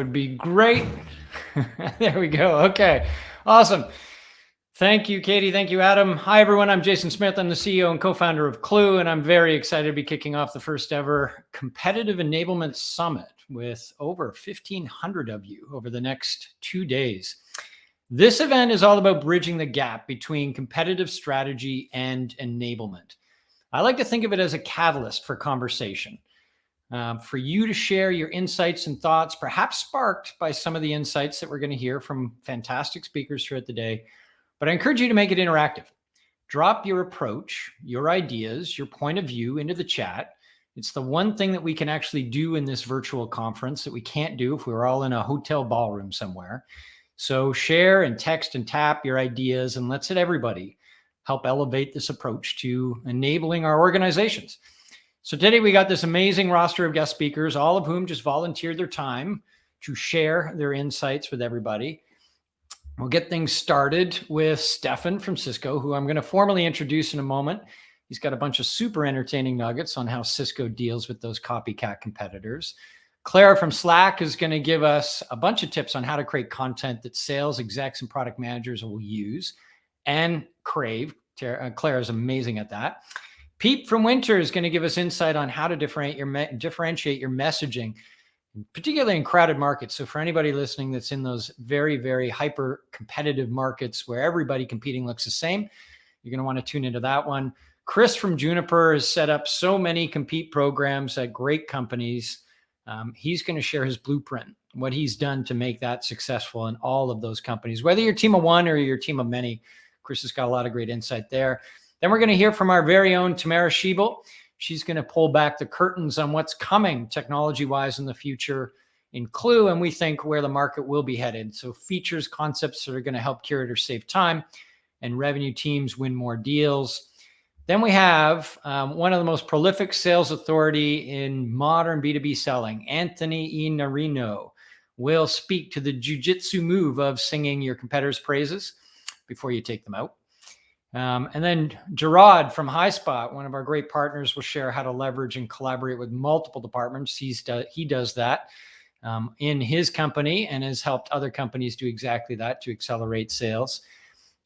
would be great. There we go. Okay. Awesome. Thank you, Katie. Thank you, Adam. Hi, everyone. I'm Jason Smith. I'm the CEO and co-founder of Klue, and I'm very excited to be kicking off the first ever Competitive Enablement Summit with over 1,500 of you over the next 2 days. This event is all about bridging the gap between competitive strategy and enablement. I like to think of it as a catalyst for conversation. For you to share your insights and thoughts, perhaps sparked by some of the insights that we're going to hear from fantastic speakers throughout the day. But I encourage you to make it interactive. Drop your approach, your ideas, your point of view into the chat. It's the one thing that we can actually do in this virtual conference that we can't do if we were all in a hotel ballroom somewhere. So share and text and tap your ideas, and let's let everybody help elevate this approach to enabling our organizations. So today we got this amazing roster of guest speakers, all of whom just volunteered their time to share their insights with everybody. We'll get things started with Stefan from Cisco, who I'm going to formally introduce in a moment. He's got a bunch of super entertaining nuggets on how Cisco deals with those copycat competitors. Claire from Slack is going to give us a bunch of tips on how to create content that sales execs and product managers will use and crave. Claire is amazing at that. Pete from Winter is going to give us insight on how to differentiate your messaging, particularly in crowded markets. So for anybody listening that's in those very, very hyper competitive markets where everybody competing looks the same, you're going to want to tune into that one. Chris from Juniper has set up so many compete programs at great companies. He's going to share his blueprint, what he's done to make that successful in all of those companies. Whether you're a team of one or you're a team of many, Chris has got a lot of great insight there. Then we're going to hear from our very own Tamara Schiebel. She's going to pull back the curtains on what's coming technology-wise in the future in Klue, and we think where the market will be headed. So features, concepts that are going to help curators save time and revenue teams win more deals. Then we have one of the most prolific sales authority in modern B2B selling, Anthony Iannarino, will speak to the jujitsu move of singing your competitors' praises before you take them out. And then Gerard from HighSpot, one of our great partners, will share how to leverage and collaborate with multiple departments. He does that in his company and has helped other companies do exactly that to accelerate sales.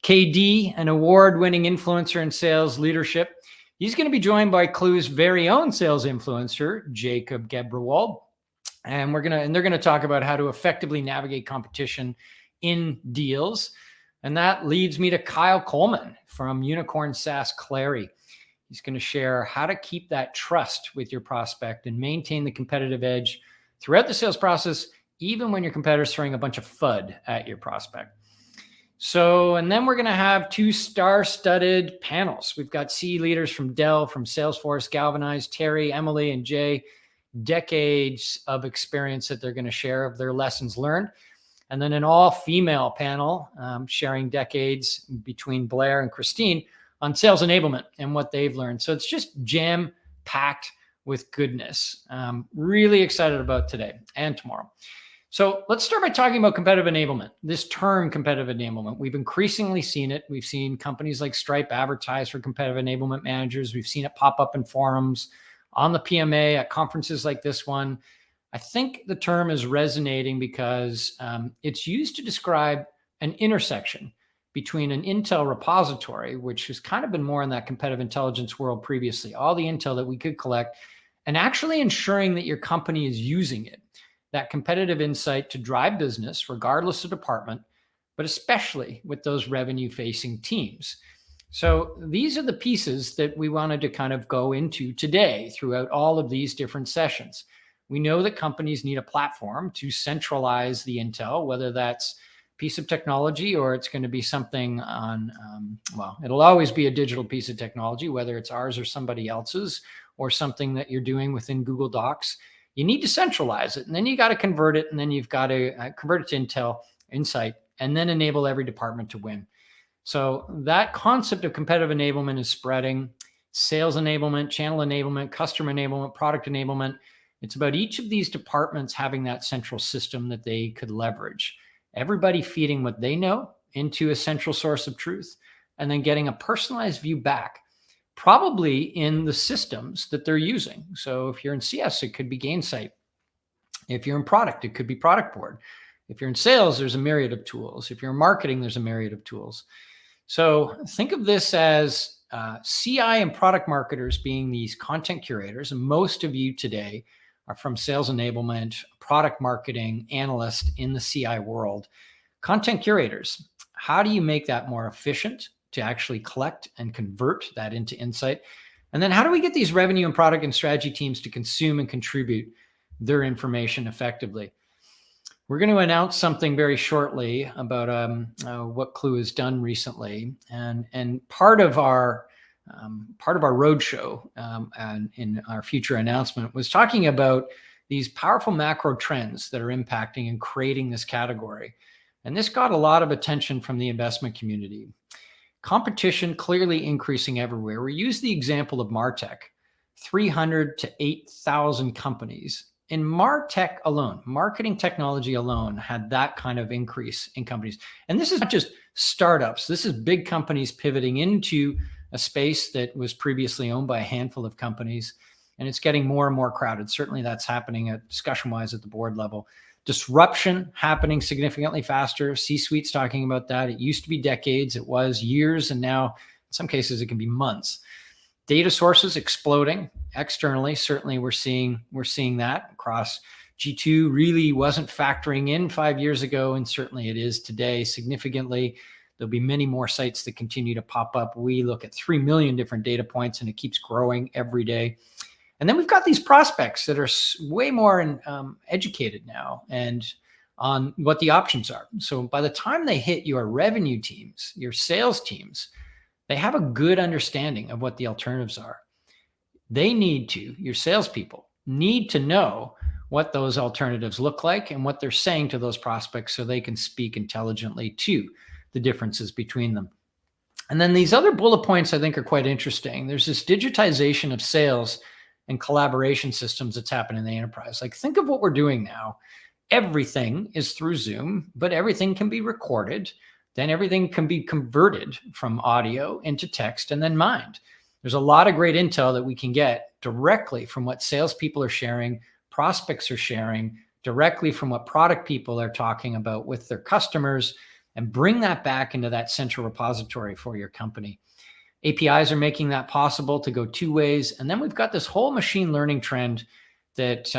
KD, an award-winning influencer in sales leadership, he's going to be joined by Klue's very own sales influencer, Jacob Gebrawald, and they're going to talk about how to effectively navigate competition in deals. And that leads me to Kyle Coleman from Unicorn SaaS Clary. He's going to share how to keep that trust with your prospect and maintain the competitive edge throughout the sales process, even when your competitor's throwing a bunch of FUD at your prospect. So, and then we're going to have 2 star-studded panels. We've got CE leaders from Dell, from Salesforce, Galvanize, Terry, Emily, and Jay, decades of experience that they're going to share of their lessons learned. And then an all-female panel sharing decades between Blair and Christine on sales enablement and what they've learned. So it's just jam-packed with goodness. Really excited about today and tomorrow. So let's start by talking about competitive enablement. This term, competitive enablement, we've increasingly seen it. We've seen companies like Stripe advertise for competitive enablement managers. We've seen it pop up in forums, on the PMA, at conferences like this one. I think the term is resonating because it's used to describe an intersection between an intel repository, which has kind of been more in that competitive intelligence world previously, all the intel that we could collect, and actually ensuring that your company is using it, that competitive insight to drive business, regardless of department, but especially with those revenue-facing teams. So these are the pieces that we wanted to kind of go into today throughout all of these different sessions. We know that companies need a platform to centralize the intel, whether that's a piece of technology or it's going to be something on, it'll always be a digital piece of technology, whether it's ours or somebody else's, or something that you're doing within Google Docs. You need to centralize it, and then you got to convert it, and then you've got to convert it to intel, insight, and then enable every department to win. So that concept of competitive enablement is spreading. Sales enablement, channel enablement, customer enablement, product enablement. It's about each of these departments having that central system that they could leverage. Everybody feeding what they know into a central source of truth, and then getting a personalized view back, probably in the systems that they're using. So if you're in CS, it could be Gainsight. If you're in product, it could be product board. If you're in sales, there's a myriad of tools. If you're in marketing, there's a myriad of tools. So think of this as CI and product marketers being these content curators. And most of you today are from sales enablement, product marketing, analyst in the CI world. Content curators, how do you make that more efficient to actually collect and convert that into insight? And then how do we get these revenue and product and strategy teams to consume and contribute their information effectively? We're going to announce something very shortly about what Klue has done recently, and part of our roadshow and in our future announcement was talking about these powerful macro trends that are impacting and creating this category, and this got a lot of attention from the investment community. Competition clearly increasing everywhere. We use the example of MarTech, 300 to 8,000 companies. In MarTech alone, marketing technology alone, had that kind of increase in companies. And this is not just startups. This is big companies pivoting into a space that was previously owned by a handful of companies. And it's getting more and more crowded. Certainly that's happening at discussion-wise at the board level. Disruption happening significantly faster. C-suite's talking about that. It used to be decades. It was years. And now in some cases it can be months. Data sources exploding externally. Certainly we're seeing that across. G2 really wasn't factoring in 5 years ago, and certainly it is today significantly. There'll be many more sites that continue to pop up. We look at 3 million different data points, and it keeps growing every day. And then we've got these prospects that are way more educated now and on what the options are. So by the time they hit your revenue teams, your sales teams, they have a good understanding of what the alternatives are. They need to, your salespeople need to know what those alternatives look like and what they're saying to those prospects so they can speak intelligently to the differences between them. And then these other bullet points I think are quite interesting. There's this digitization of sales and collaboration systems that's happening in the enterprise. Like, think of what we're doing now. Everything is through Zoom, but everything can be recorded. Then everything can be converted from audio into text and then mined. There's a lot of great intel that we can get directly from what salespeople are sharing, prospects are sharing, directly from what product people are talking about with their customers, and bring that back into that central repository for your company. APIs are making that possible to go two ways. And then we've got this whole machine learning trend that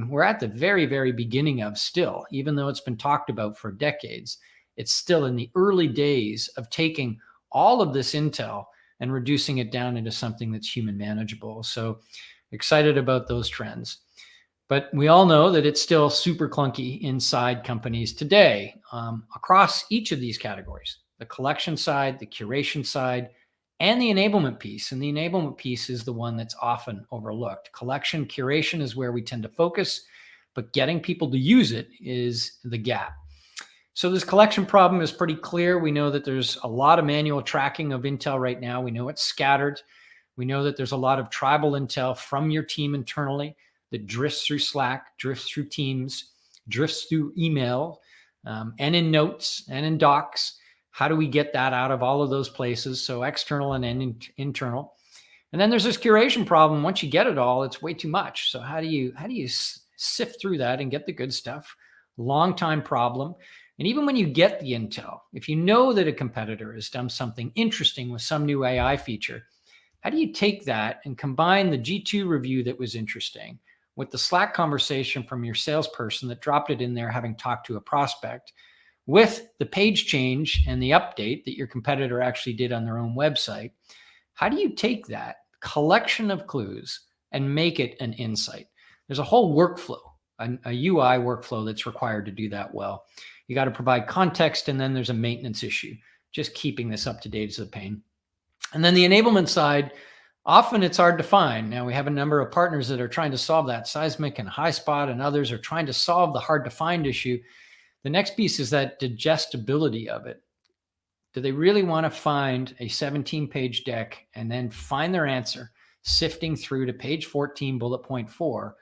we're at the very, very beginning of still, even though it's been talked about for decades. It's still in the early days of taking all of this intel and reducing it down into something that's human manageable. So excited about those trends. But we all know that it's still super clunky inside companies today across each of these categories, the collection side, the curation side, and the enablement piece. And the enablement piece is the one that's often overlooked. Collection, curation is where we tend to focus, but getting people to use it is the gap. So this collection problem is pretty clear. We know that there's a lot of manual tracking of intel right now. We know it's scattered. We know that there's a lot of tribal intel from your team internally that drifts through Slack, drifts through Teams, drifts through email, and in notes and in docs. How do we get that out of all of those places? So external and internal. And then there's this curation problem. Once you get it all, it's way too much. So how do you sift through that and get the good stuff? Long time problem. And even when you get the intel, if you know that a competitor has done something interesting with some new AI feature, how do you take that and combine the G2 review that was interesting with the Slack conversation from your salesperson that dropped it in there having talked to a prospect, with the page change and the update that your competitor actually did on their own website? How do you take that collection of clues and make it an insight? There's a whole workflow, a UI workflow that's required to do that well. You got to provide context, and then there's a maintenance issue. Just keeping this up to date is a pain. And then the enablement side, often it's hard to find. Now we have a number of partners that are trying to solve that. Seismic and HighSpot and others are trying to solve the hard to find issue. The next piece is that digestibility of it. Do they really want to find a 17-page deck and then find their answer, sifting through to page 14, bullet point 4?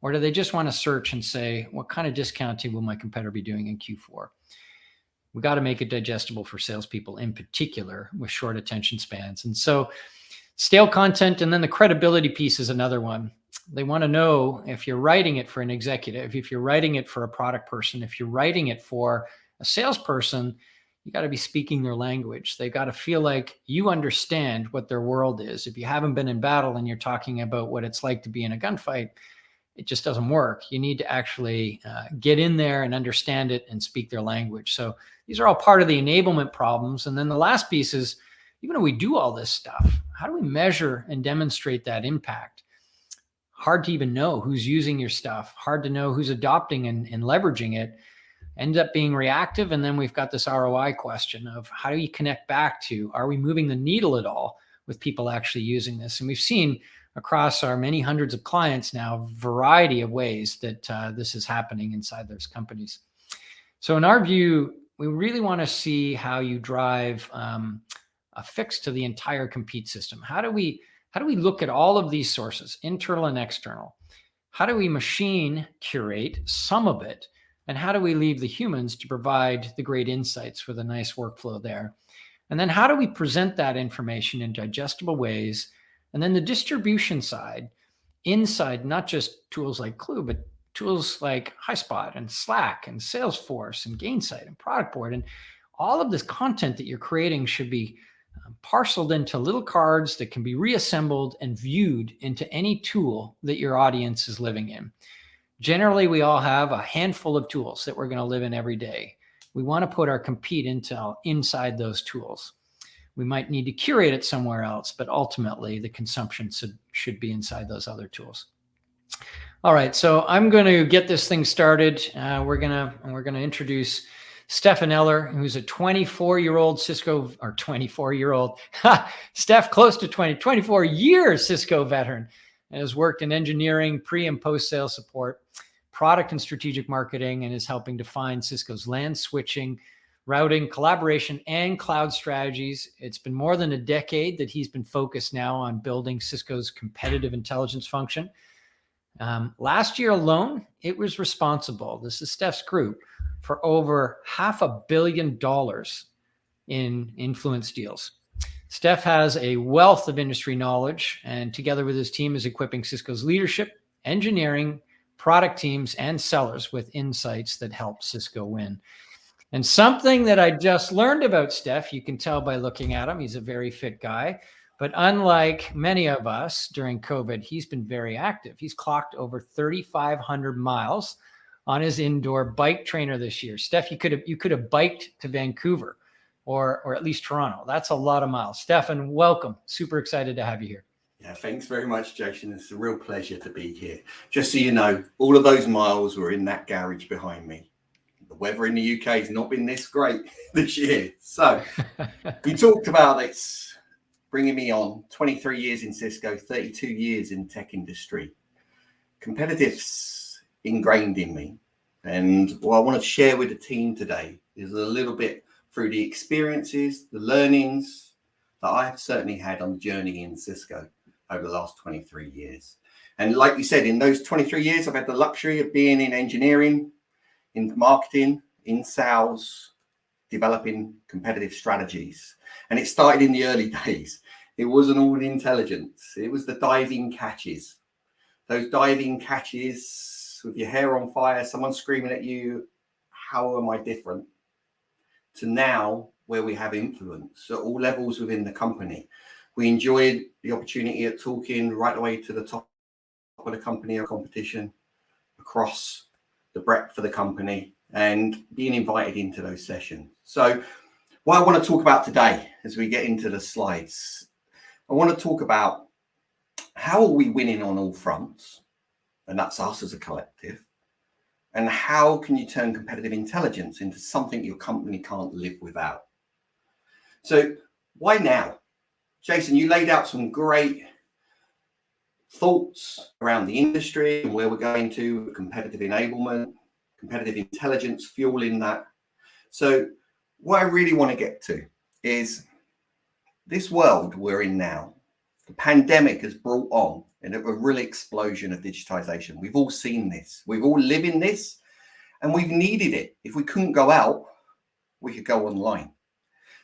Or do they just want to search and say, what kind of discounting will my competitor be doing in Q4? We got to make it digestible for salespeople in particular with short attention spans. And so stale content, and then the credibility piece is another one. They want to know if you're writing it for an executive, if you're writing it for a product person, if you're writing it for a salesperson, you got to be speaking their language. They got to feel like you understand what their world is. If you haven't been in battle and you're talking about what it's like to be in a gunfight, it just doesn't work. You need to actually get in there and understand it and speak their language. So these are all part of the enablement problems. And then the last piece is, even though we do all this stuff, how do we measure and demonstrate that impact? Hard to even know who's using your stuff, hard to know who's adopting and leveraging it. Ends up being reactive. And then we've got this ROI question of how do you connect back to, are we moving the needle at all with people actually using this? And we've seen across our many hundreds of clients now, a variety of ways that this is happening inside those companies. So in our view, we really want to see how you drive a fix to the entire compete system. How do we look at all of these sources, internal and external? How do we machine curate some of it? And how do we leave the humans to provide the great insights with a nice workflow there? And then how do we present that information in digestible ways? And then the distribution side, inside not just tools like Klue, but tools like HighSpot and Slack and Salesforce and Gainsight and Product Board. And all of this content that you're creating should be parceled into little cards that can be reassembled and viewed into any tool that your audience is living in. Generally, we all have a handful of tools that we're going to live in every day. We want to put our compete intel inside those tools. We might need to curate it somewhere else, but ultimately the consumption should be inside those other tools. All right, so I'm going to get this thing started. We're gonna introduce Stefan Eller, who's a 24-year-old Cisco, or 24-year-old, Steph, close to 24-year Cisco veteran, and has worked in engineering, pre and post-sale support, product and strategic marketing, and is helping define Cisco's LAN switching, routing, collaboration, and cloud strategies. It's been more than a decade that he's been focused now on building Cisco's competitive intelligence function. Last year alone, it was responsible, this is Steph's group, for over $500 million in influence deals. Steph has a wealth of industry knowledge, and together with his team is equipping Cisco's leadership, engineering, product teams, and sellers with insights that help Cisco win. And something that I just learned about Steph, you can tell by looking at him, he's a very fit guy. But unlike many of us during COVID, he's been very active. He's clocked over 3,500 miles on his indoor bike trainer this year. Steph, you could have biked to Vancouver or at least Toronto. That's a lot of miles. Stefan, welcome. Super excited to have you here. Yeah, thanks very much, Jason. It's a real pleasure to be here. Just so you know, all of those miles were in that garage behind me. The weather in the UK has not been this great this year. So you talked about it's bringing me on 23 years in Cisco, 32 years in the tech industry. Competitive's ingrained in me. And what I want to share with the team today is a little bit through the experiences, the learnings that I've certainly had on the journey in Cisco over the last 23 years. And like you said, in those 23 years, I've had the luxury of being in engineering, in marketing, in sales, developing competitive strategies. And it started in the early days. It wasn't all intelligence. It was the diving catches. Those diving catches with your hair on fire, someone screaming at you, how am I different? To now, where we have influence at all levels within the company. We enjoyed the opportunity of talking right away to the top of the company or competition, across the breadth of the company, and being invited into those sessions. So what I want to talk about today, as we get into the slides, I want to talk about how are we winning on all fronts, and that's us as a collective, and how can you turn competitive intelligence into something your company can't live without. So why now? Jason, you laid out some great thoughts around the industry and where we're going to, competitive enablement, competitive intelligence, fueling that. So what I really want to get to is this world we're in now. The pandemic has brought on a real explosion of digitization. We've all seen this. We've all lived in this, and we've needed it. If we couldn't go out, we could go online.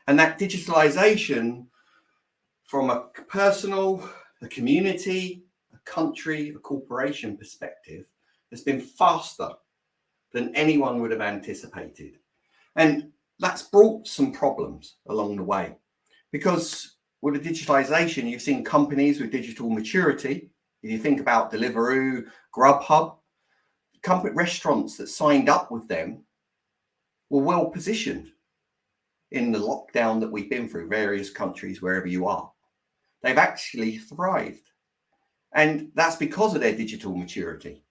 And that digitalization from a personal, a community, a country, a corporation perspective has been faster than anyone would have anticipated. And that's brought some problems along the way, because with the digitalization, you've seen companies with digital maturity. If you think about Deliveroo, Grubhub, restaurants that signed up with them were well positioned in the lockdown that we've been through, various countries, wherever you are. They've actually thrived. And that's because of their digital maturity.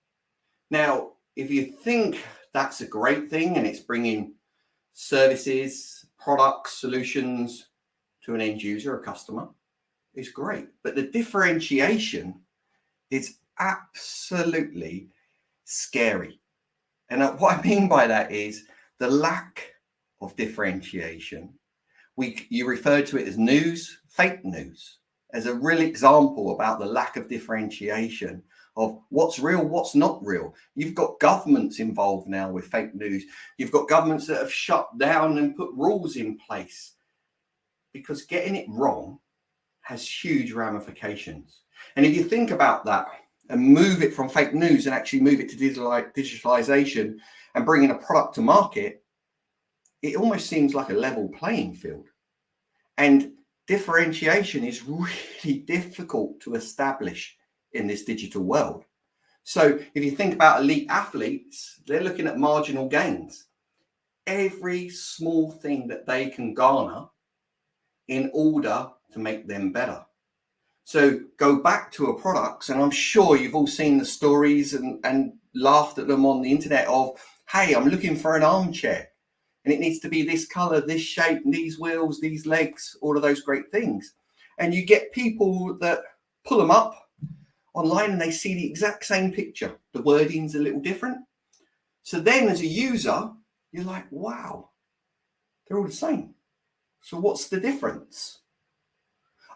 Now, if you think that's a great thing and it's bringing services, products, solutions to an end user, a customer, it's great. But the differentiation is absolutely scary. And what I mean by that is the lack of differentiation. You referred to it as news, fake news, as a real example about the lack of differentiation of what's real, what's not real. You've got governments involved now with fake news. You've got governments that have shut down and put rules in place, because getting it wrong has huge ramifications. And if you think about that and move it from fake news and actually move it to digitalization and bringing a product to market, it almost seems like a level playing field. And differentiation is really difficult to establish in this digital world. So if you think about elite athletes, they're looking at marginal gains. Every small thing that they can garner in order to make them better. So go back to a product, and I'm sure you've all seen the stories and laughed at them on the internet of, hey, I'm looking for an armchair and it needs to be this color, this shape, these wheels, these legs, all of those great things. And you get people that pull them up online and they see the exact same picture. The wording's a little different. So then as a user, you're like, wow, they're all the same. So what's the difference?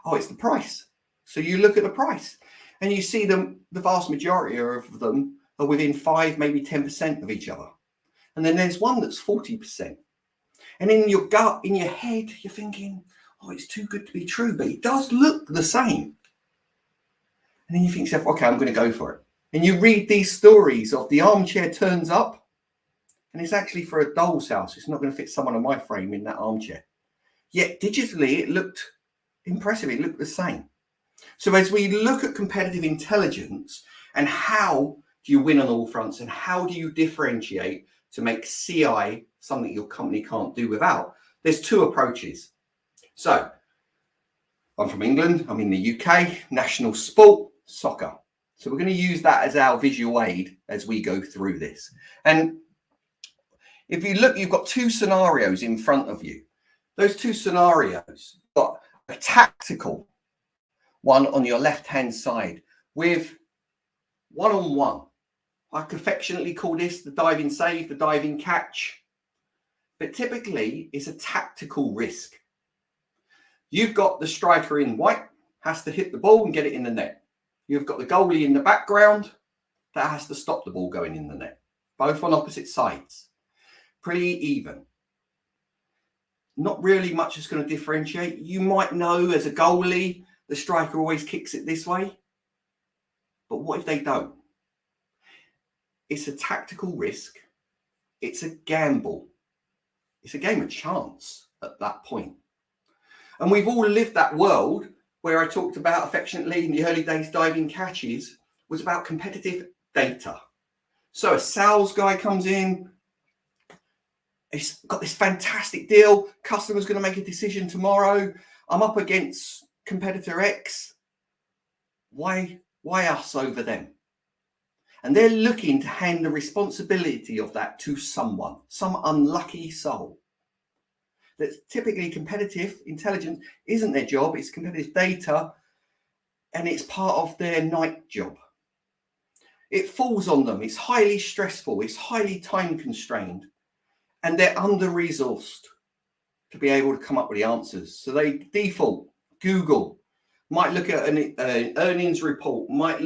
Oh, it's the price. So you look at the price and you see them, the vast majority of them are within 5, maybe 10% of each other. And then there's one that's 40%. And in your gut, in your head, you're thinking, oh, it's too good to be true, but it does look the same. And then you think to yourself, okay, I'm going to go for it. And you read these stories of the armchair turns up and it's actually for a doll's house. It's not going to fit someone on my frame in that armchair. Yet digitally, it looked impressive. It looked the same. So as we look at competitive intelligence and how do you win on all fronts and how do you differentiate to make CI something your company can't do without, there's two approaches. So I'm from England, I'm in the UK, national sport, soccer. So we're going to use that as our visual aid as we go through this. And if you look, you've got two scenarios in front of you. Those two scenarios, got a tactical one on your left-hand side with one-on-one. I could affectionately call this the diving save, the diving catch. But typically, it's a tactical risk. You've got the striker in white, has to hit the ball and get it in the net. You've got the goalie in the background that has to stop the ball going in the net. Both on opposite sides. Pretty even. Not really much is going to differentiate. You might know as a goalie, the striker always kicks it this way. But what if they don't? It's a tactical risk. It's a gamble. It's a game of chance at that point. And we've all lived that world where I talked about affectionately in the early days, diving catches was about competitive data. So a sales guy comes in, he's got this fantastic deal. Customer's going to make a decision tomorrow. I'm up against competitor X. Why us over them? And they're looking to hand the responsibility of that to someone, some unlucky soul. That's typically competitive intelligence isn't their job. It's competitive data, and it's part of their night job. It falls on them. It's highly stressful. It's highly time constrained, and they're under-resourced to be able to come up with the answers. So they default Google, might look at an earnings report, might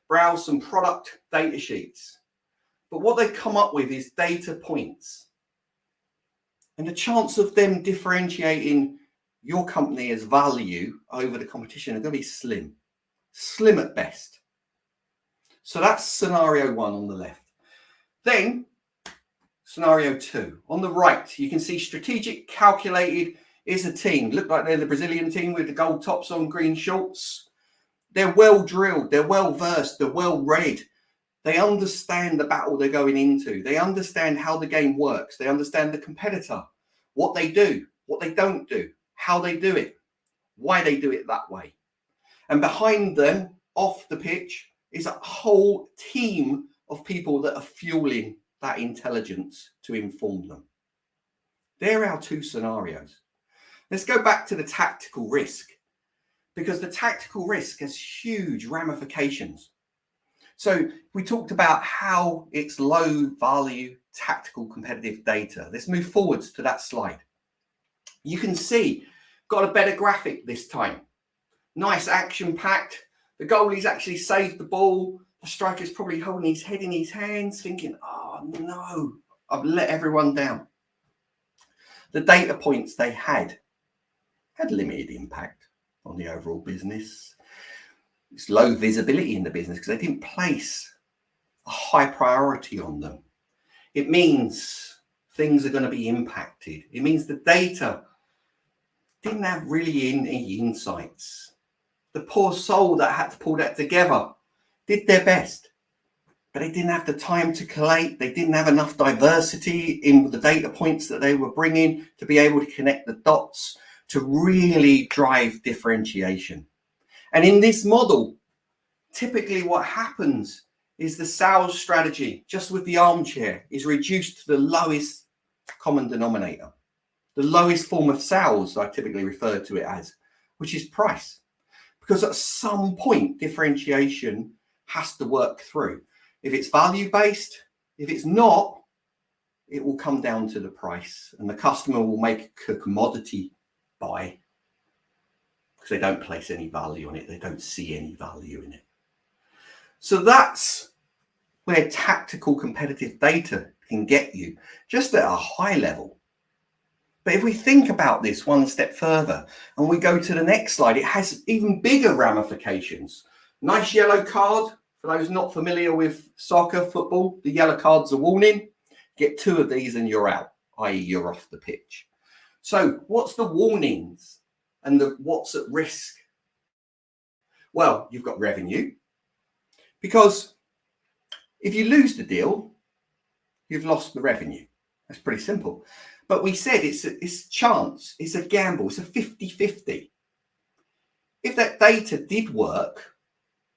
browse some product data sheets. But what they come up with is data points. And the chance of them differentiating your company as value over the competition are going to be slim. slim at best. So that's scenario 1 on the left. Then scenario 2 on the right, you can see strategic, calculated is a team. Look like they're the Brazilian team with the gold tops on, green shorts. They're well drilled, they're well versed, they're well read. They understand the battle they're going into. They understand how the game works. They understand the competitor, what they do, what they don't do, how they do it, why they do it that way. And behind them, off the pitch, is a whole team of people that are fueling that intelligence to inform them. They're our 2 scenarios. Let's go back to the tactical risk, because the tactical risk has huge ramifications. So we talked about how it's low value tactical competitive data. Let's move forwards to that slide. You can see, got a better graphic this time. Nice action packed. The goalie's actually saved the ball. The striker's probably holding his head in his hands thinking, oh no, I've let everyone down. The data points they had limited impact on the overall business. It's low visibility in the business because they didn't place a high priority on them. It means things are going to be impacted. It means the data didn't have really any insights. The poor soul that had to pull that together did their best, but they didn't have the time to collate. They didn't have enough diversity in the data points that they were bringing to be able to connect the dots to really drive differentiation. And in this model, typically what happens is the sales strategy, just with the armchair, is reduced to the lowest common denominator, the lowest form of sales, I typically refer to it as, which is price. Because at some point, differentiation has to work through. If it's value-based, if it's not, it will come down to the price, and the customer will make a commodity buy because they don't place any value on it. They don't see any value in it. So that's where tactical competitive data can get you, just at a high level. But if we think about this one step further and we go to the next slide, it has even bigger ramifications. Nice yellow card. For those not familiar with soccer, football, the yellow card's a warning. Get 2 of these and you're out, i.e. you're off the pitch. So what's the warnings and what's at risk? Well, you've got revenue, because if you lose the deal, you've lost the revenue. That's pretty simple. But we said it's chance, it's a gamble, it's a 50-50. If that data did work,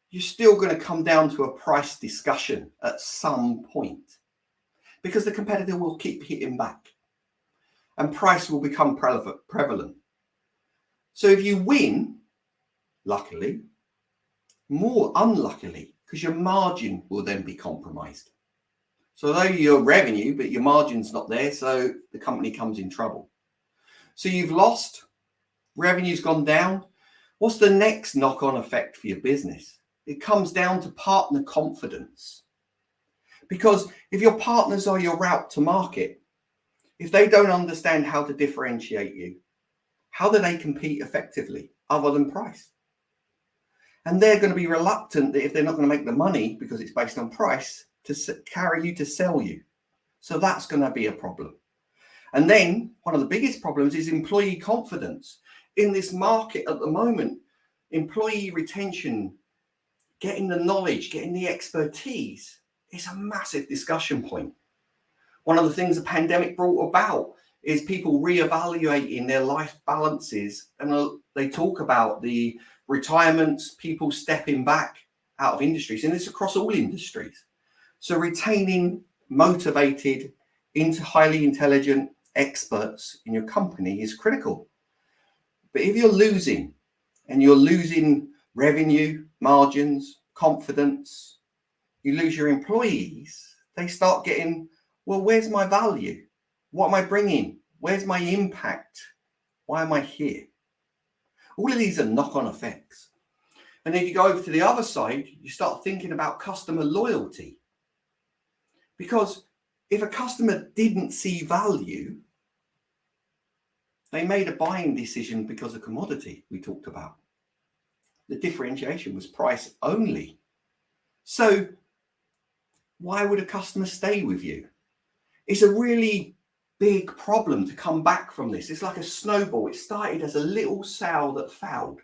you're still going to come down to a price discussion at some point, because the competitor will keep hitting back and price will become prevalent. So if you win, luckily, more unluckily, because your margin will then be compromised. So although your revenue, but your margin's not there, so the company comes in trouble. So you've lost, revenue's gone down. What's the next knock-on effect for your business? It comes down to partner confidence. Because if your partners are your route to market, if they don't understand how to differentiate you, how do they compete effectively other than price? And they're going to be reluctant that if they're not going to make the money because it's based on price, to carry you, to sell you. So that's going to be a problem. And then one of the biggest problems is employee confidence. In this market at the moment, employee retention, getting the knowledge, getting the expertise is a massive discussion point. One of the things the pandemic brought about is people reevaluating their life balances, and they talk about the retirements, people stepping back out of industries, and it's across all industries. So retaining motivated, highly intelligent experts in your company is critical. But if you're losing, and you're losing revenue, margins, confidence, you lose your employees, they start getting, well, where's my value? What am I bringing? Where's my impact? Why am I here? All of these are knock-on effects. And if you go over to the other side, you start thinking about customer loyalty. Because if a customer didn't see value, they made a buying decision because of commodity we talked about. the differentiation was price only. So why would a customer stay with you? It's a really big problem to come back from this. It's like a snowball. It started as a little sail that fouled,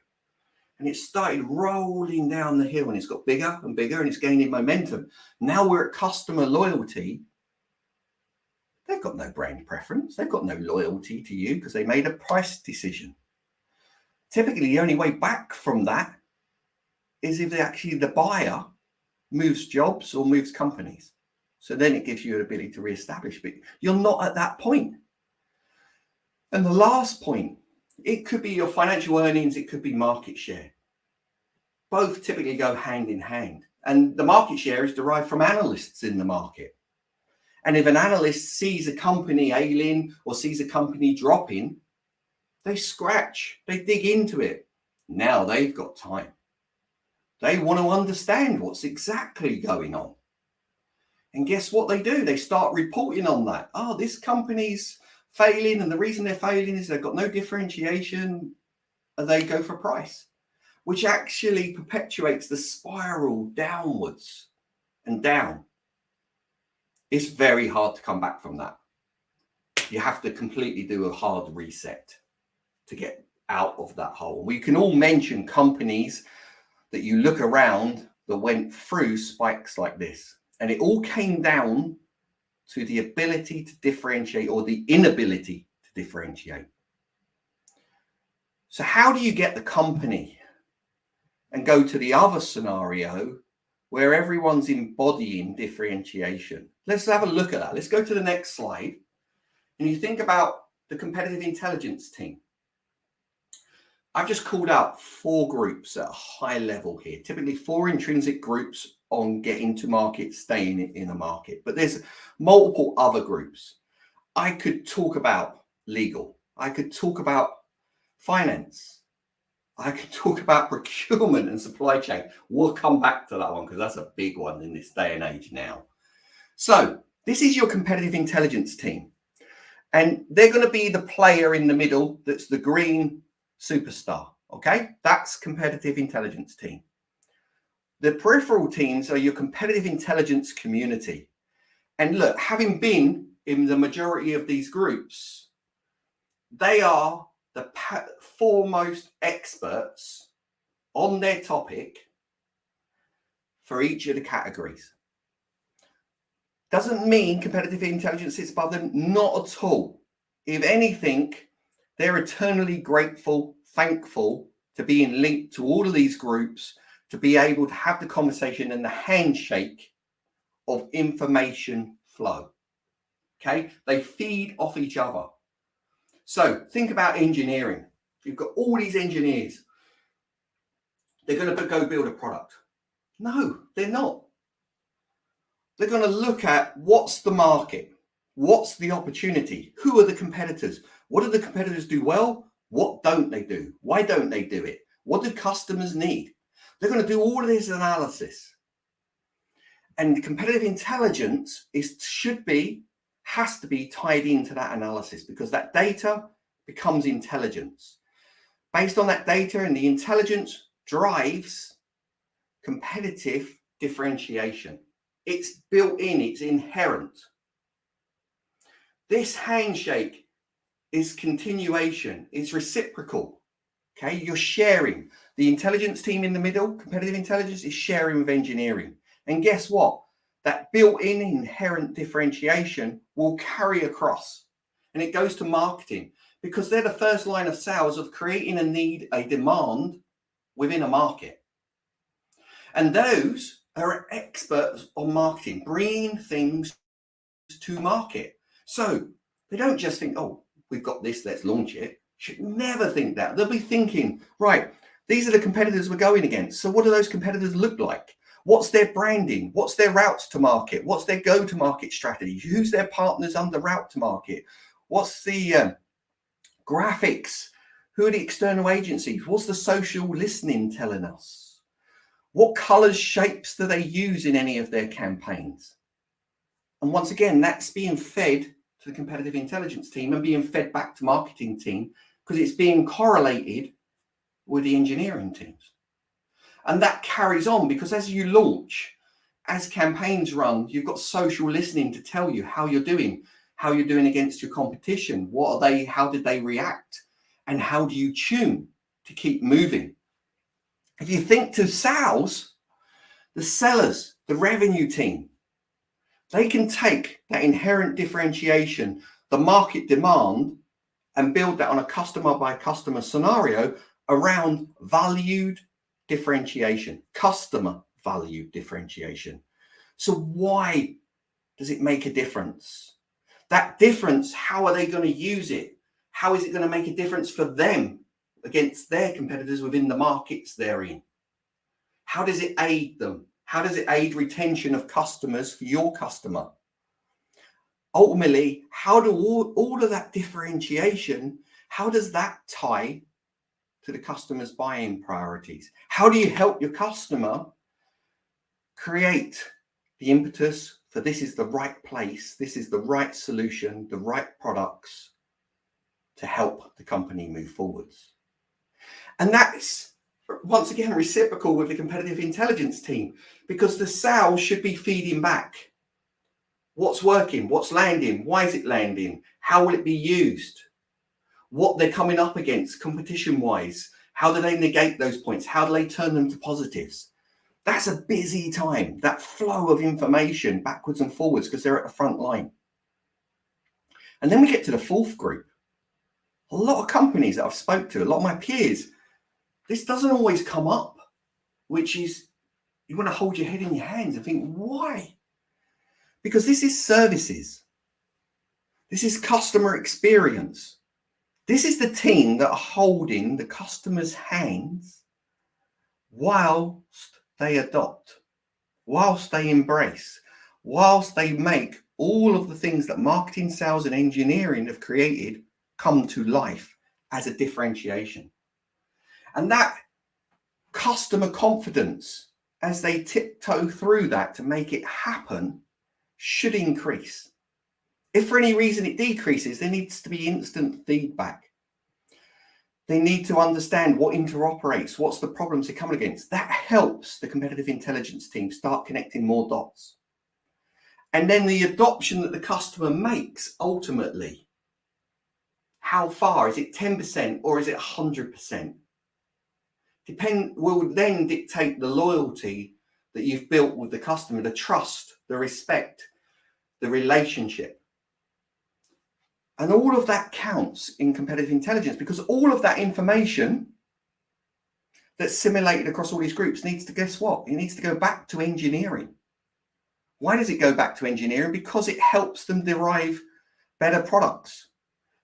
and it started rolling down the hill, and it's got bigger and bigger, and it's gaining momentum. Now we're at customer loyalty. They've got no brand preference. They've got no loyalty to you because they made a price decision. Typically, the only way back from that is if the buyer moves jobs or moves companies. So then it gives you an ability to reestablish, but you're not at that point. And the last point, it could be your financial earnings, it could be market share. Both typically go hand in hand. And the market share is derived from analysts in the market. And if an analyst sees a company ailing or sees a company dropping, they scratch, they dig into it. Now they've got time. They want to understand what's exactly going on. And guess what they do? They start reporting on that. Oh, this company's failing, and the reason they're failing is they've got no differentiation, and they go for price, which actually perpetuates the spiral downwards and down. It's very hard to come back from that. You have to completely do a hard reset to get out of that hole. We can all mention companies that you look around that went through spikes like this. And it all came down to the ability to differentiate or the inability to differentiate. So how do you get the company and go to the other scenario where everyone's embodying differentiation? Let's have a look at that. Let's go to the next slide. And you think about the competitive intelligence team. I've just called out 4 groups at a high level here, typically 4 intrinsic groups on getting to market, staying in a market. But there's multiple other groups. I could talk about legal. I could talk about finance. I could talk about procurement and supply chain. We'll come back to that one because that's a big one in this day and age now. So this is your competitive intelligence team. And they're going to be the player in the middle that's the green superstar. Okay, that's competitive intelligence team. The peripheral teams are your competitive intelligence community. And look, having been in the majority of these groups, they are the foremost experts on their topic for each of the categories. Doesn't mean competitive intelligence sits above them, not at all. If anything, they're eternally grateful, thankful to being linked to all of these groups, to be able to have the conversation and the handshake of information flow. Okay, they feed off each other. So think about engineering. You've got all these engineers. They're going to go build a product. No, they're not. They're going to look at what's the market, what's the opportunity, who are the competitors, what do the competitors do well, what don't they do, why don't they do it, what do customers need. They're going to do all of this analysis. And competitive intelligence has to be tied into that analysis, because that data becomes intelligence. Based on that data, and the intelligence drives competitive differentiation. It's built in, it's inherent. This handshake is continuation, it's reciprocal. Okay, you're sharing. The intelligence team in the middle, competitive intelligence, is sharing with engineering. And guess what? That built-in inherent differentiation will carry across. And it goes to marketing, because they're the first line of sales of creating a need, a demand within a market. And those are experts on marketing, bringing things to market. So they don't just think, oh, we've got this, let's launch it. Should never think that. They'll be thinking, right, these are the competitors we're going against. So what do those competitors look like? What's their branding? What's their routes to market? What's their go-to-market strategy? Who's their partners under route to market? What's the graphics? Who are the external agencies? What's the social listening telling us? What colors, shapes do they use in any of their campaigns? And once again, that's being fed to the competitive intelligence team and being fed back to marketing team, because it's being correlated with the engineering teams. And that carries on because as you launch, as campaigns run, you've got social listening to tell you how you're doing against your competition. What are they? How did they react? And how do you tune to keep moving? If you think to sales, the sellers, the revenue team, they can take that inherent differentiation, the market demand, and build that on a customer by customer scenario around valued differentiation, customer value differentiation. So why does it make a difference? That difference, how are they going to use it? How is it going to make a difference for them against their competitors within the markets they're in? How does it aid them? How does it aid retention of customers for your customer? Ultimately, how do all of that differentiation, how does that tie to the customer's buying priorities? How do you help your customer create the impetus for this is the right place, this is the right solution, the right products to help the company move forwards? And that's, once again, reciprocal with the competitive intelligence team, because the sales should be feeding back. What's working? What's landing? Why is it landing? How will it be used? What they're coming up against competition-wise? How do they negate those points? How do they turn them to positives? That's a busy time, that flow of information backwards and forwards, because they're at the front line. And then we get to the fourth group. A lot of companies that I've spoke to, a lot of my peers, this doesn't always come up, which is, you want to hold your head in your hands and think, why? Because this is services. This is customer experience. This is the team that are holding the customer's hands whilst they adopt, whilst they embrace, whilst they make all of the things that marketing, sales, and engineering have created come to life as a differentiation. And that customer confidence, as they tiptoe through that to make it happen, should increase. If for any reason it decreases, there needs to be instant feedback. They need to understand what interoperates, what's the problems they're coming against. That helps the competitive intelligence team start connecting more dots. And then the adoption that the customer makes, ultimately, how far? Is it 10% or is it 100%? Will then dictate the loyalty that you've built with the customer, the trust, the respect, the relationship. And all of that counts in competitive intelligence, because all of that information that's simulated across all these groups needs to, guess what? It needs to go back to engineering. Why does it go back to engineering? Because it helps them derive better products,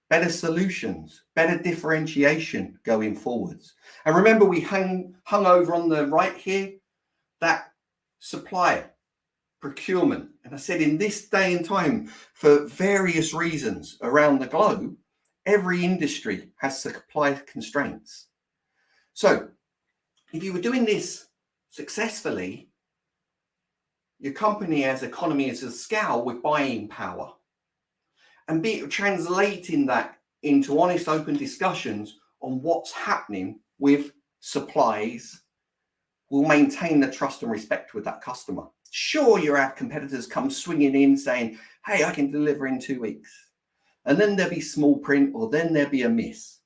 better solutions, better differentiation going forwards. And remember, we hung over on the right here, that supplier procurement. And I said, in this day and time, for various reasons around the globe, every industry has supply constraints. So if you were doing this successfully, your company has economies of scale with buying power, and translating that into honest, open discussions on what's happening with supplies will maintain the trust and respect with that customer. Sure, you have competitors come swinging in saying, hey, I can deliver in 2 weeks. And then there'll be small print, or then there'll be a miss.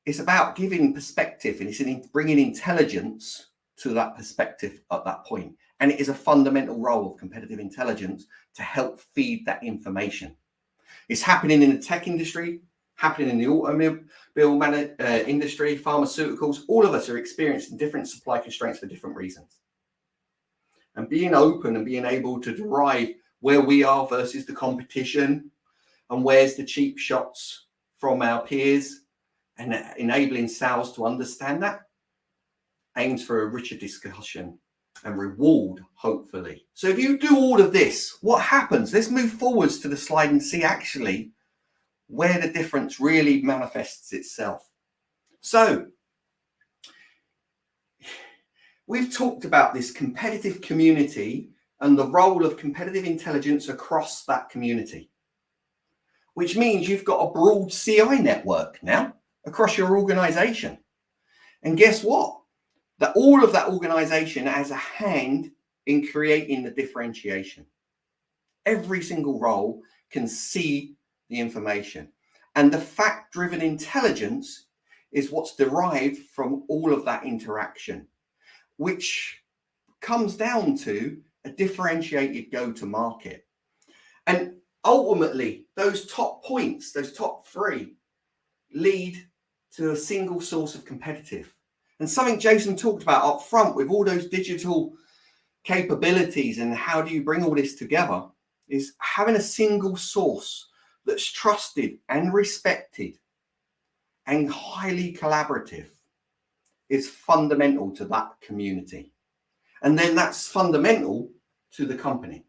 It's about giving perspective, and it's bringing intelligence to that perspective at that point. And it is a fundamental role of competitive intelligence to help feed that information. It's happening in the tech industry, happening in the automobile industry, pharmaceuticals. All of us are experiencing different supply constraints for different reasons. And being open and being able to derive where we are versus the competition, and where's the cheap shots from our peers, and enabling sales to understand that, aims for a richer discussion and reward, hopefully. So if you do all of this, what happens? Let's move forwards to the slide and see actually where the difference really manifests itself. So we've talked about this competitive community and the role of competitive intelligence across that community, which means you've got a broad CI network now across your organization. And guess what? that all of that organization has a hand in creating the differentiation. Every single role can see the information. And the fact-driven intelligence is what's derived from all of that interaction, which comes down to a differentiated go-to-market. And ultimately, those top points, those top three, lead to a single source of competitive. And something Jason talked about up front with all those digital capabilities and how do you bring all this together is having a single source that's trusted and respected and highly collaborative is fundamental to that community. And then that's fundamental to the company,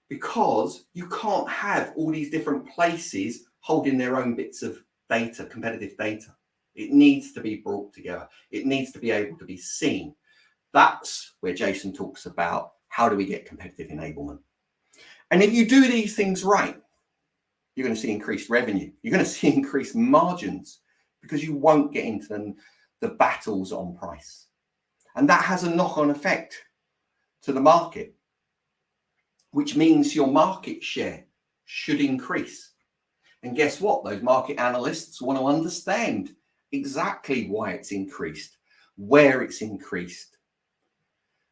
because you can't have all these different places holding their own bits of data, competitive data. It needs to be brought together. It needs to be able to be seen. That's where Jason talks about how do we get competitive enablement. And if you do these things right, you're going to see increased revenue. You're going to see increased margins because you won't get into the battles on price. And that has a knock-on effect to the market, which means your market share should increase. And guess what? Those market analysts want to understand exactly why it's increased, where it's increased.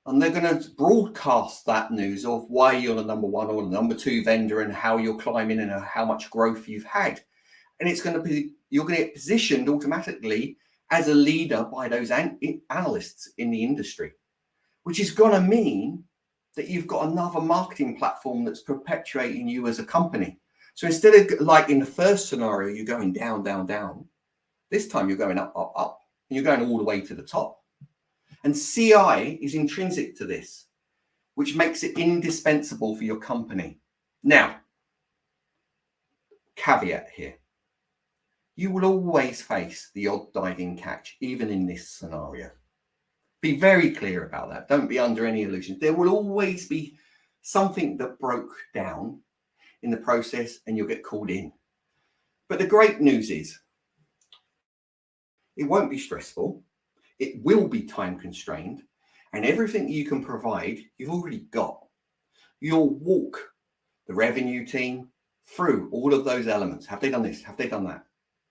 And they're going to broadcast that news of why you're the number one or the number two vendor and how you're climbing and how much growth you've had. And it's going to be, you're going to get positioned automatically as a leader by those analysts in the industry, which is going to mean that you've got another marketing platform that's perpetuating you as a company. So instead of like in the first scenario, you're going down, down, down, this time you're going up, up, up, and you're going all the way to the top. And CI is intrinsic to this, which makes it indispensable for your company. Now, caveat here. You will always face the odd diving catch, even in this scenario. Be very clear about that. Don't be under any illusion. There will always be something that broke down in the process and you'll get called in. But the great news is it won't be stressful. It will be time constrained, and everything you can provide, you've already got. You'll walk the revenue team through all of those elements. Have they done this? Have they done that?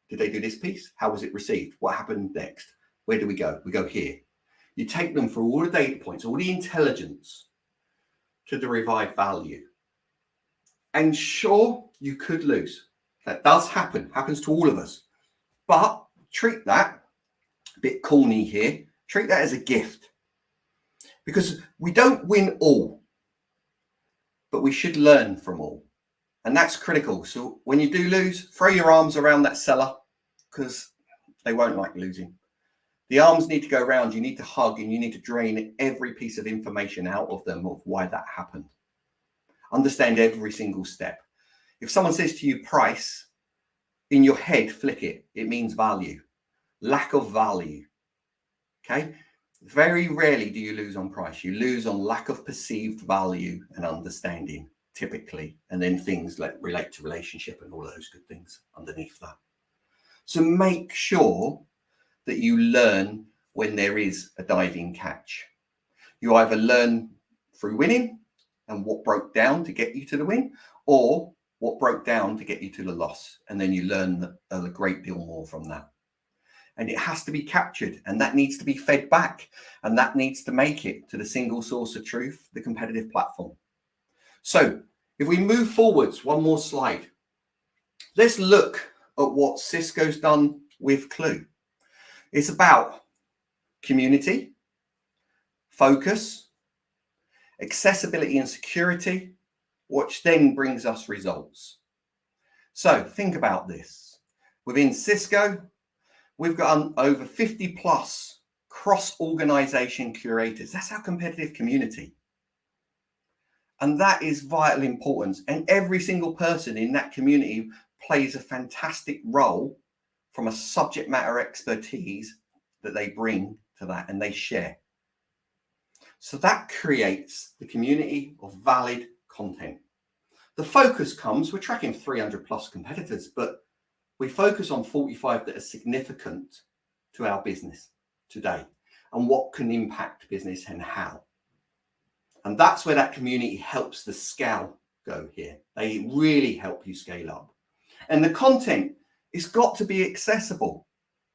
Did they do this piece? How was it received? What happened next? Where do we go? We go here. You take them through all the data points, all the intelligence to derive value. And sure, you could lose. That does happen, happens to all of us. But treat that, a bit corny here, treat that as a gift. Because we don't win all, but we should learn from all. And that's critical. So when you do lose, throw your arms around that seller because they won't like losing. The arms need to go around, you need to hug, and you need to drain every piece of information out of them of why that happened. Understand every single step. If someone says to you price, in your head, flick it. It means value. Lack of value. Okay? Very rarely do you lose on price. You lose on lack of perceived value and understanding, typically, and then things like relate to relationship and all those good things underneath that. So make sure that you learn when there is a diving catch. You either learn through winning and what broke down to get you to the win, or what broke down to get you to the loss. And then you learn a great deal more from that. And it has to be captured, and that needs to be fed back, and that needs to make it to the single source of truth, the competitive platform. So if we move forwards, one more slide, let's look at what Cisco's done with Klue. It's about community, focus, accessibility and security, which then brings us results. So think about this. Within Cisco, we've got over 50 plus cross-organization curators. That's our competitive community. And that is vital importance. And every single person in that community plays a fantastic role from a subject matter expertise that they bring to that and they share. So that creates the community of valid content. The focus comes, we're tracking 300 plus competitors, but we focus on 45 that are significant to our business today. and what can impact business and how. And that's where that community helps the scale go here. They really help you scale up. And the content, it's got to be accessible.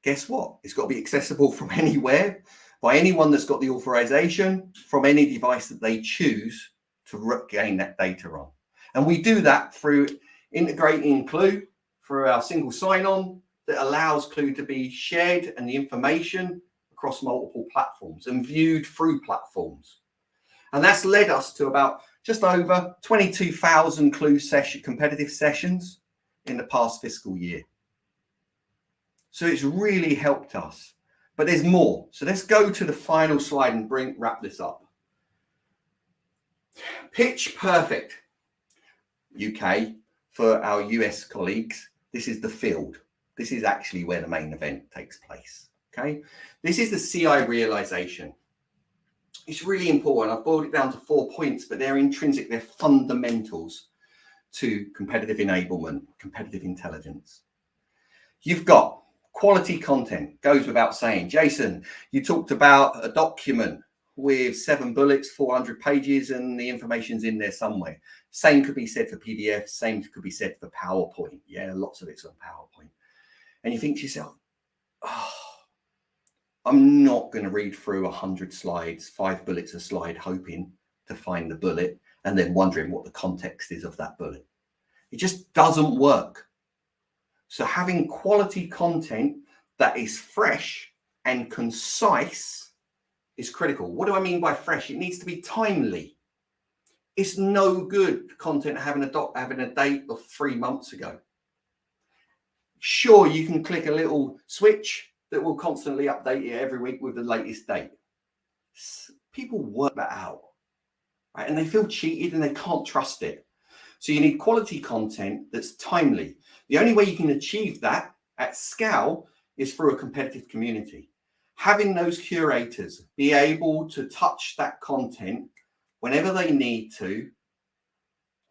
Guess what? It's got to be accessible from anywhere, by anyone that's got the authorization, from any device that they choose to gain that data on. And we do that through integrating Klue through our single sign-on that allows Klue to be shared and the information across multiple platforms and viewed through platforms. And that's led us to about just over 22,000 Klue competitive sessions in the past fiscal year. So it's really helped us, but there's more. So let's go to the final slide and wrap this up. Pitch Perfect UK for our US colleagues. This is the field. This is actually where the main event takes place. Okay. This is the CI realization. It's really important. I've boiled it down to 4 points, but they're intrinsic. They're fundamentals to competitive enablement, competitive intelligence. You've got quality content, goes without saying. Jason, you talked about a document with 7 bullets, 400 pages, and the information's in there somewhere. Same could be said for PDF, same could be said for PowerPoint. Yeah, lots of it's on PowerPoint. And you think to yourself, oh, I'm not going to read through 100 slides, 5 bullets a slide, hoping to find the bullet and then wondering what the context is of that bullet. It just doesn't work. So having quality content that is fresh and concise is critical. What do I mean by fresh? It needs to be timely. It's no good content having a date of 3 months ago. Sure, you can click a little switch that will constantly update you every week with the latest date. People work that out, right? And they feel cheated and they can't trust it. So you need quality content that's timely. The only way you can achieve that at scale is through a competitive community. Having those curators be able to touch that content whenever they need to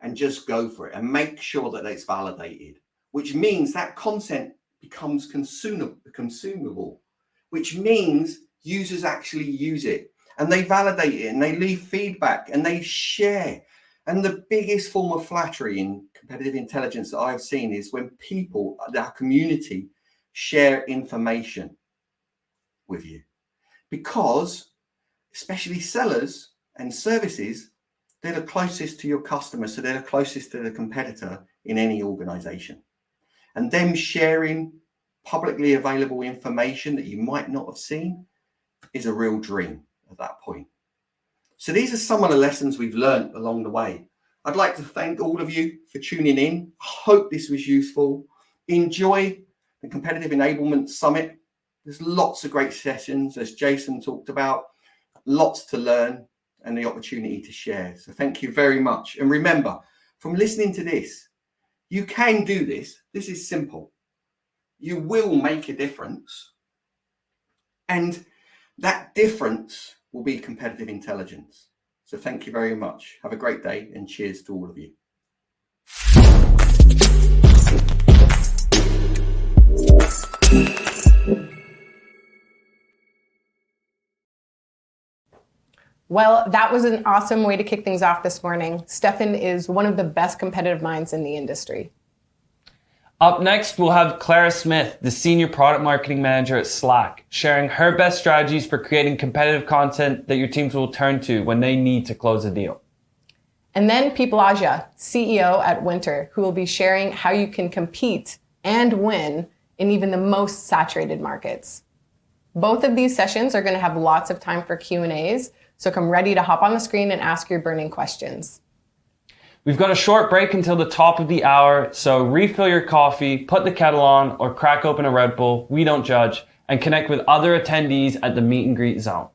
and just go for it and make sure that it's validated, which means that content becomes consumable, which means users actually use it and they validate it and they leave feedback and they share. And the biggest form of flattery in competitive intelligence that I've seen is when people, our community, share information with you. Because especially sellers and services, they're the closest to your customer, so they're the closest to the competitor in any organization. And them sharing publicly available information that you might not have seen is a real dream at that point. So these are some of the lessons we've learned along the way. I'd like to thank all of you for tuning in. I hope this was useful. Enjoy the Competitive Enablement Summit. There's lots of great sessions, as Jason talked about, lots to learn and the opportunity to share. So thank you very much. And remember, from listening to this, you can do this. This is simple. You will make a difference. And that difference will be competitive intelligence. So thank you very much. Have a great day and cheers to all of you. Well, that was an awesome way to kick things off this morning. Stefan is one of the best competitive minds in the industry. Up next, we'll have Clara Smith, the Senior Product Marketing Manager at Slack, sharing her best strategies for creating competitive content that your teams will turn to when they need to close a deal. And then Pete Balaja, CEO at Winter, who will be sharing how you can compete and win in even the most saturated markets. Both of these sessions are going to have lots of time for Q&As, so come ready to hop on the screen and ask your burning questions. We've got a short break until the top of the hour, so refill your coffee, put the kettle on, or crack open a Red Bull, we don't judge, and connect with other attendees at the meet and greet zone.